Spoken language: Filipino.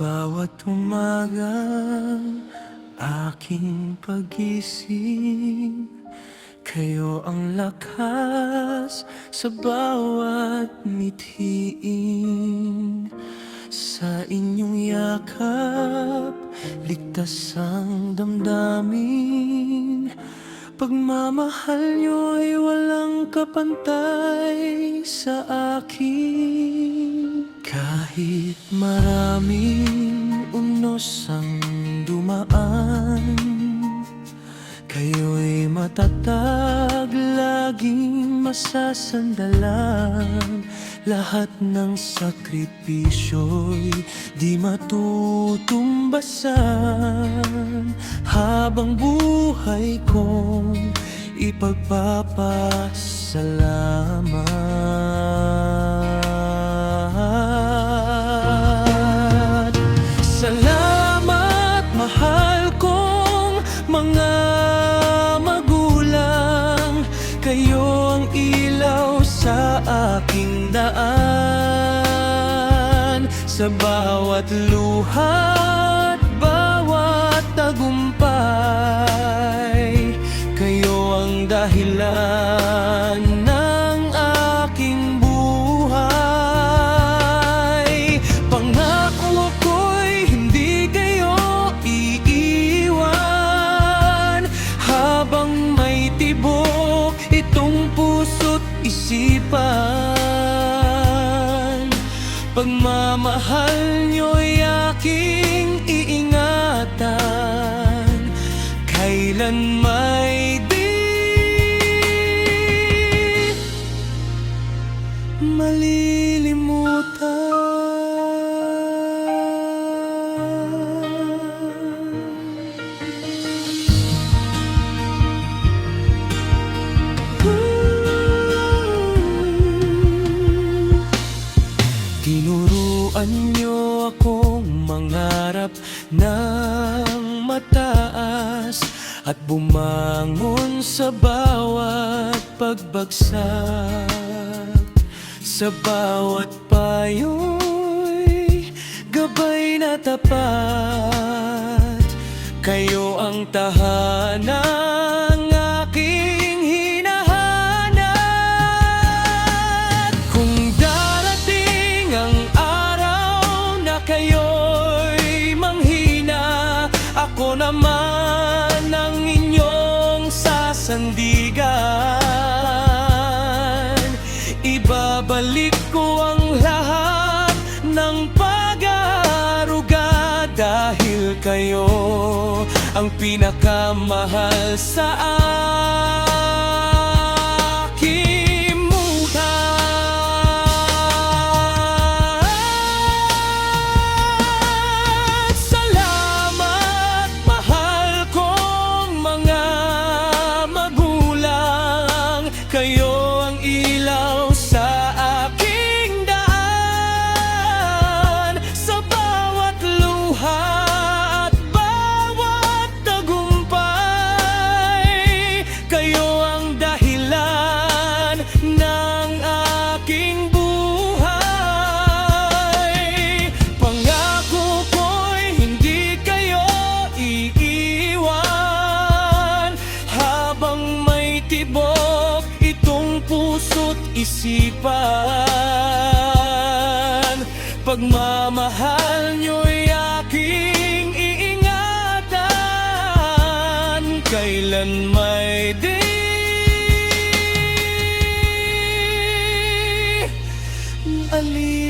bawat umagang aking pagising, kayo ang lakas sa bawat mithiin. Sa inyong yakap, ligtas ang damdamin. Pagmamahal niyo ay walang kapantay sa akin. Kahit maraming unos ang dumaan, kayo'y matatag, laging masasandalan. Lahat ng sakripisyo'y di matutumbasan. Habang buhay kong ipagpapasalamat. Salamat, mahal kong mga magulang. Kayo ang ilaw sa aking daan. Sa bawat luha at bawat tagumpay, kayo ang dahilan ng aking buhay. Pangako ko'y hindi kayo iiwan. Habang may tibok itong puso't isipan, pagmamahal niyo'y aking iingatan. Kailan may di malilimutan. Tinuruan niyo akong mangarap ng mataas at bumangon sa bawat pagbagsak. Sa bawat payo'y gabay na tapat. Kayo ang tahanang aking hinahanap. Kung darating ang araw na kayo'y manghina, ako naman ang inyong sasandigan. Ibabalik ko ang lahat ng pag-aaruga, dahil kayo ang pinakamahal sa aking buhay. Salamat, mahal kong mga magulang. Kayo ang ilaw sa aking daan. Sa bawat luha at bawat tagumpay, kayo ang dahilan ng aking buhay. Pangako ko'y hindi kayo iiwan. Habang may tibok itong puso't isipan, pagmamahal niyo'y aking iingatan. Kailan may di ali